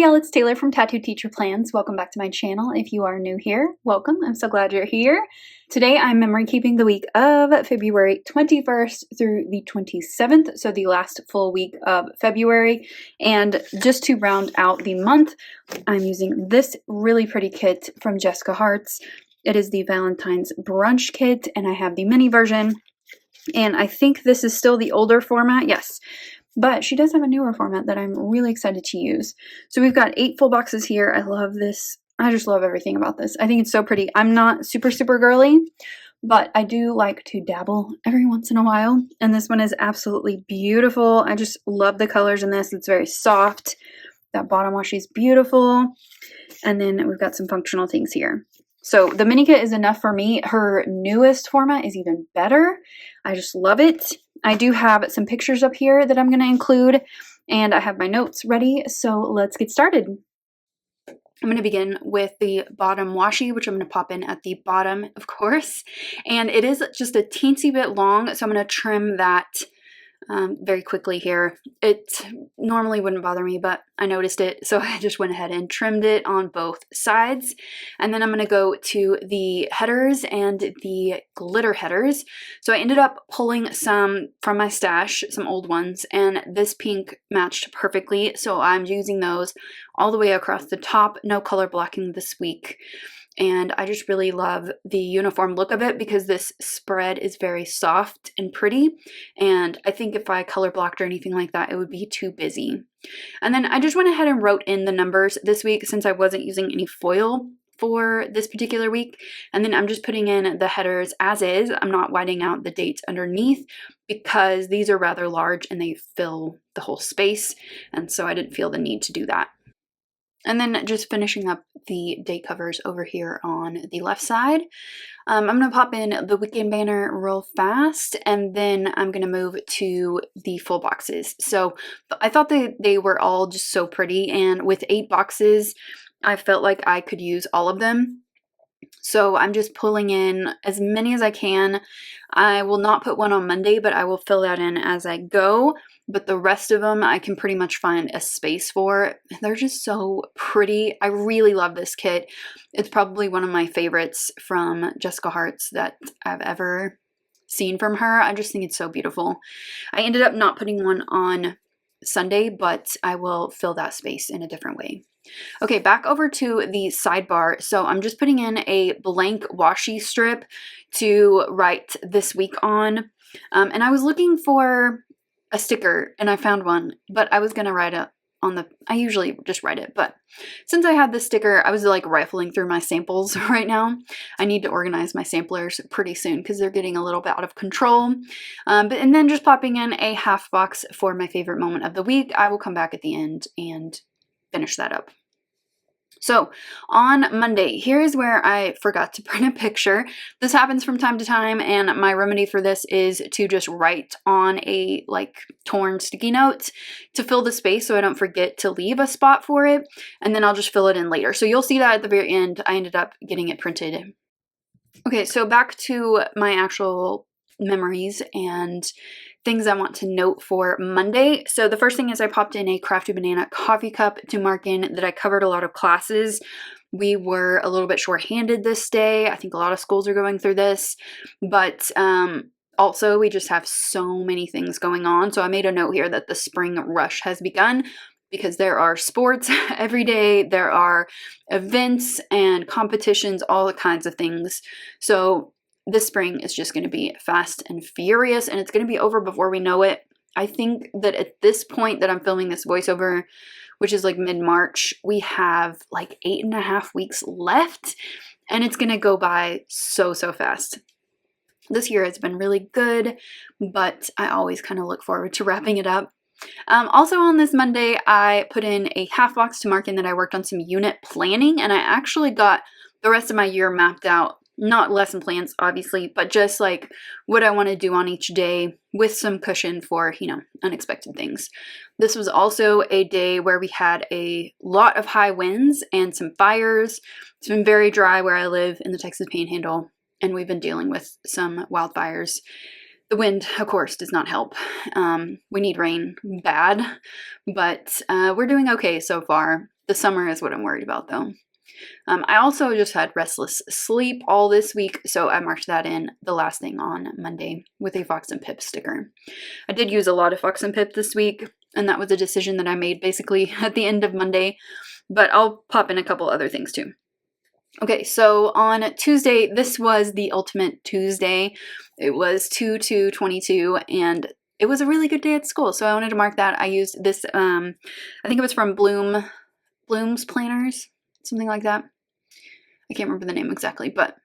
y'all, it's Taylor from Tattooed Teacher Plans. Welcome back to my channel. If you are new here, welcome. I'm so glad you're here. Today I'm memory keeping the week of February 21st through the 27th, so the last full week of February. And just to round out the month, I'm using this really pretty kit from Jessica Hart's. It is the Valentine's Brunch Kit, and I have the mini version. And I think this is still the older format, yes. But she does have a newer format that I'm really excited to use. So we've got 8 full boxes here. I love this. I just love everything about this. I think it's so pretty. I'm not super girly, but I do like to dabble every once in a while. And this one is absolutely beautiful. I just love the colors in this. It's very soft. That bottom washi is beautiful. And then we've got some functional things here. So the mini kit is enough for me. Her newest format is even better. I just love it. I do have some pictures up here that I'm going to include, and I have my notes ready, so let's get started. I'm going to begin with the bottom washi, which I'm going to pop in at the bottom, of course, and it is just a teensy bit long, so I'm going to trim that very quickly here. It normally wouldn't bother me, but I noticed it, so I just went ahead and trimmed it on both sides. And then I'm going to go to the headers and the glitter headers. So I ended up pulling some from my stash, some old ones, and this pink matched perfectly, so I'm using those all the way across the top. No color blocking this week. And I just really love the uniform look of it because this spread is very soft and pretty. And I think if I color blocked or anything like that, it would be too busy. And then I just went ahead and wrote in the numbers this week since I wasn't using any foil for this particular week. And then I'm just putting in the headers as is. I'm not whiting out the dates underneath because these are rather large and they fill the whole space. And so I didn't feel the need to do that. And then just finishing up the date covers over here on the left side. I'm going to pop in the weekend banner real fast, and then I'm going to move to the full boxes. So I thought they were all just so pretty, and with 8 boxes, I felt like I could use all of them. So I'm just pulling in as many as I can. I will not put one on Monday, but I will fill that in as I go. But the rest of them, I can pretty much find a space for. They're just so pretty. I really love this kit. It's probably one of my favorites from Jessica Hart's that I've ever seen from her. I just think it's so beautiful. I ended up not putting one on Sunday, but I will fill that space in a different way. Okay, back over to the sidebar. So I'm just putting in a blank washi strip to write this week on. And I was looking for a sticker and I found one, but I was going to write it on the, I usually just write it, but since I had this sticker, I was like rifling through my samples right now. I need to organize my samplers pretty soon because they're getting a little bit out of control. And then just popping in a half box for my favorite moment of the week. I will come back at the end and finish that up. So on Monday, here is where I forgot to print a picture. This happens from time to time, and my remedy for this is to just write on a like torn sticky note to fill the space so I don't forget to leave a spot for it, and then I'll just fill it in later. So you'll see that at the very end, I ended up getting it printed. Okay, so back to my actual memories and things I want to note for Monday. So the first thing is I popped in a Crafty Banana coffee cup to mark in that I covered a lot of classes. We were a little bit short-handed this day. I think a lot of schools are going through this, but also we just have so many things going on. So I made a note here that the spring rush has begun because there are sports every day. There are events and competitions, all kinds of things. So this spring is just going to be fast and furious, and it's going to be over before we know it. I think that at this point that I'm filming this voiceover, which is like mid-March, we have like 8.5 weeks left, and it's going to go by so fast. This year has been really good, but I always kind of look forward to wrapping it up. Also on this Monday, I put in a half box to mark in that I worked on some unit planning, and I actually got the rest of my year mapped out. Not lesson plans, obviously, but just like what I want to do on each day with some cushion for, you know, unexpected things. This was also a day where we had a lot of high winds and some fires. It's been very dry where I live in the Texas Panhandle, and we've been dealing with some wildfires. The wind, of course, does not help. We need rain bad, but we're doing okay so far. The summer is what I'm worried about though. I also just had restless sleep all this week, so I marked that in the last thing on Monday with a Fox and Pip sticker. I did use a lot of Fox and Pip this week, and that was a decision that I made basically at the end of Monday, but I'll pop in a couple other things too. Okay, so on Tuesday, this was the ultimate Tuesday. It was 2/2/22, and it was a really good day at school, so I wanted to mark that. I used this, I think it was from Bloom's Planners, something like that. I can't remember the name exactly, but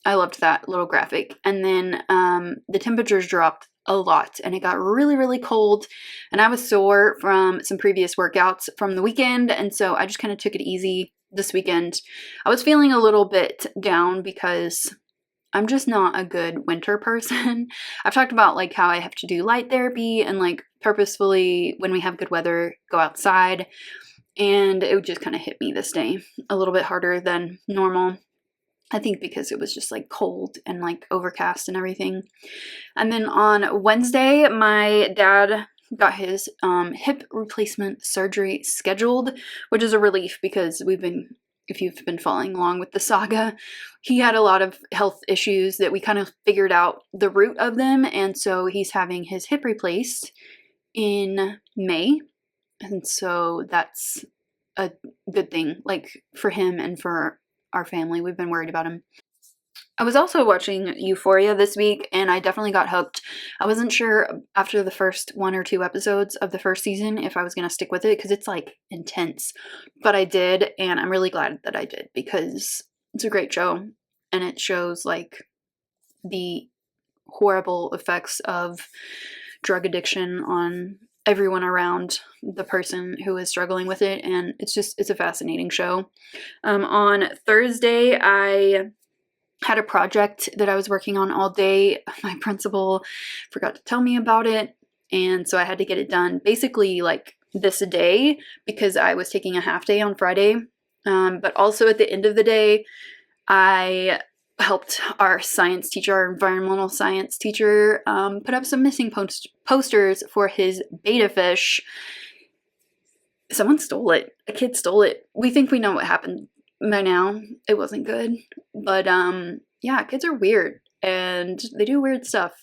I loved that little graphic. And then the temperatures dropped a lot, and it got really, really cold, and I was sore from some previous workouts from the weekend, and so I just kind of took it easy this weekend. I was feeling a little bit down because I'm just not a good winter person. I've talked about like how I have to do light therapy and like purposefully, when we have good weather, go outside, and it just kind of hit me this day a little bit harder than normal. I think because it was just like cold and like overcast and everything. And then on Wednesday, my dad got his hip replacement surgery scheduled, which is a relief because if you've been following along with the saga, he had a lot of health issues that we kind of figured out the root of them. And so he's having his hip replaced in May. And so that's a good thing, like for him and for our family. We've been worried about him. I was also watching Euphoria this week, and I definitely got hooked. I wasn't sure after the first 1 or 2 episodes of the first season if I was going to stick with it, because it's like intense, but I did, and I'm really glad that I did, because it's a great show, and it shows like the horrible effects of drug addiction on everyone around the person who is struggling with it, and it's a fascinating show. On Thursday, I had a project that I was working on all day. My principal forgot to tell me about it, and so I had to get it done basically like this day because I was taking a half day on Friday. But also at the end of the day, I helped our science teacher, our environmental science teacher, put up some missing posters for his betta fish. Someone stole it. A kid stole it. We think we know what happened by now. It wasn't good. But yeah, kids are weird and they do weird stuff,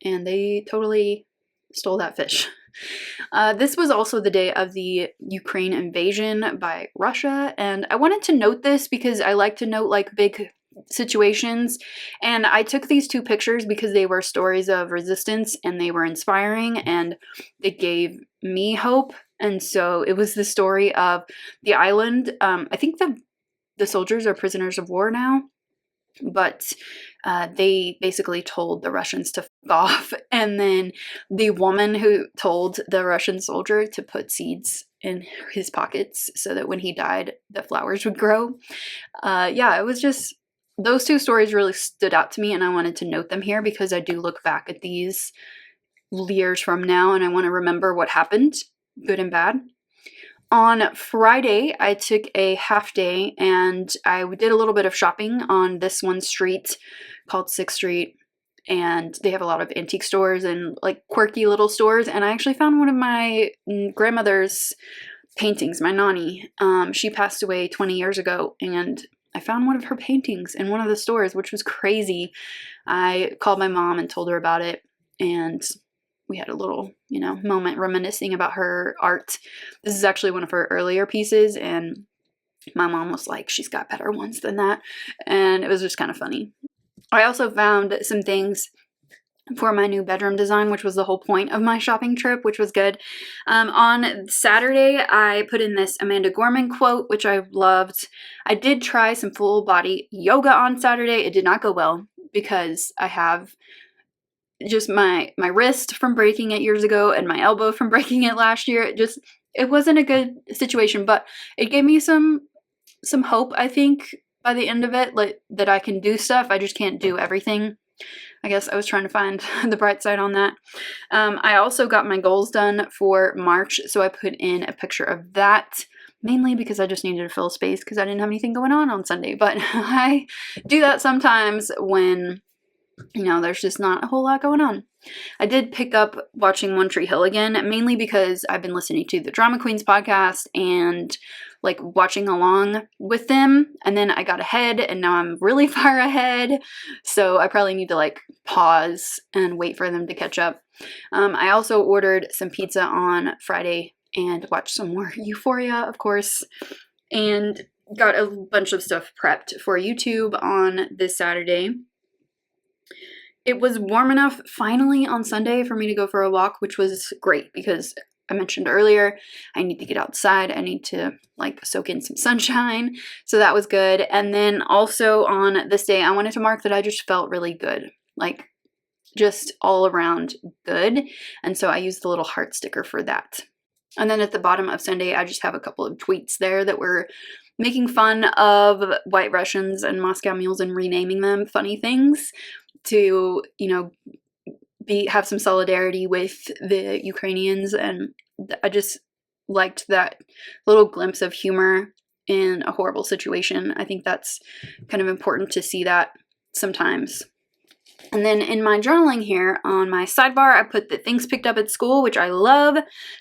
and they totally stole that fish. This was also the day of the Ukraine invasion by Russia, and I wanted to note this because I like to note like big situations, and I took these 2 pictures because they were stories of resistance and they were inspiring and they gave me hope. And so it was the story of the island. I think the soldiers are prisoners of war now, but they basically told the Russians to f*** off, and then the woman who told the Russian soldier to put seeds in his pockets so that when he died the flowers would grow. Yeah, it was just, those 2 stories really stood out to me, and I wanted to note them here because I do look back at these years from now and I want to remember what happened, good and bad. On Friday, I took a half day and I did a little bit of shopping on this one street called 6th Street, and they have a lot of antique stores and like quirky little stores, and I actually found one of my grandmother's paintings, my Nani. She passed away 20 years ago, and I found one of her paintings in one of the stores, which was crazy. I called my mom and told her about it, and we had a little, moment reminiscing about her art. This is actually one of her earlier pieces, and my mom was like, she's got better ones than that, and it was just kind of funny. I also found some things for my new bedroom design, which was the whole point of my shopping trip, which was good. On Saturday, I put in this Amanda Gorman quote, which I loved. I did try some full body yoga on Saturday. It did not go well because I have just my wrist from breaking it years ago and my elbow from breaking it last year. It wasn't a good situation, but it gave me some hope, I think, by the end of it, like that I can do stuff. I just can't do everything. I guess I was trying to find the bright side on that. I also got my goals done for March, so I put in a picture of that, mainly because I just needed to fill space because I didn't have anything going on Sunday. But I do that sometimes when there's just not a whole lot going on. I did pick up watching One Tree Hill again, mainly because I've been listening to the Drama Queens podcast, and like watching along with them, and then I got ahead and now I'm really far ahead, so I probably need to like pause and wait for them to catch up. I also ordered some pizza on Friday and watched some more Euphoria, of course, and got a bunch of stuff prepped for YouTube on this Saturday. It was warm enough finally on Sunday for me to go for a walk, which was great because I mentioned earlier, I need to get outside. I need to like soak in some sunshine. So that was good. And then also on this day, I wanted to mark that I just felt really good, like just all around good. And so I used the little heart sticker for that. And then at the bottom of Sunday, I just have a couple of tweets there that were making fun of White Russians and Moscow mules and renaming them funny things to, you know, have some solidarity with the Ukrainians. And I just liked that little glimpse of humor in a horrible situation. I think that's kind of important to see that sometimes. And then in my journaling here on my sidebar, I put the things picked up at school, which I love.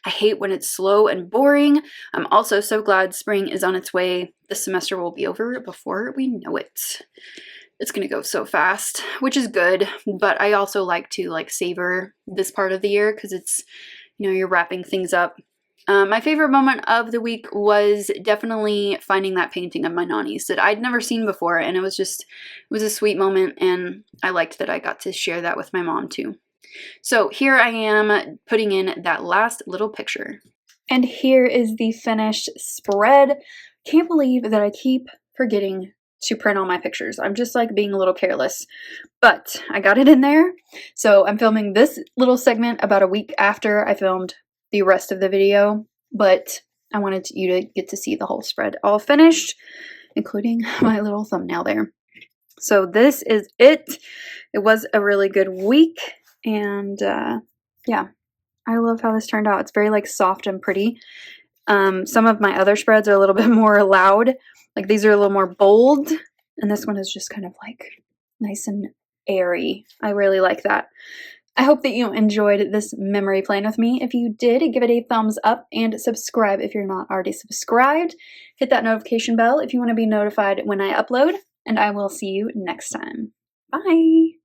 I hate when it's slow and boring. I'm also so glad spring is on its way. This semester will be over before we know it. It's gonna go so fast, which is good, but I also like to like savor this part of the year because it's, you know, you're wrapping things up. My favorite moment of the week was definitely finding that painting of my nanny's that I'd never seen before, and it was a sweet moment, and I liked that I got to share that with my mom too. So here I am putting in that last little picture. And here is the finished spread. Can't believe that I keep forgetting to print all my pictures. I'm just like being a little careless, but I got it in there. So I'm filming this little segment about a week after I filmed the rest of the video, but I wanted you to get to see the whole spread all finished, including my little thumbnail there. So this is it. It was a really good week, and yeah, I love how this turned out. It's very like soft and pretty. Some of my other spreads are a little bit more loud. Like these are a little more bold, and this one is just kind of like nice and airy. I really like that. I hope that you enjoyed this memory plan with me. If you did, give it a thumbs up and subscribe if you're not already subscribed. Hit that notification bell if you want to be notified when I upload, and I will see you next time. Bye!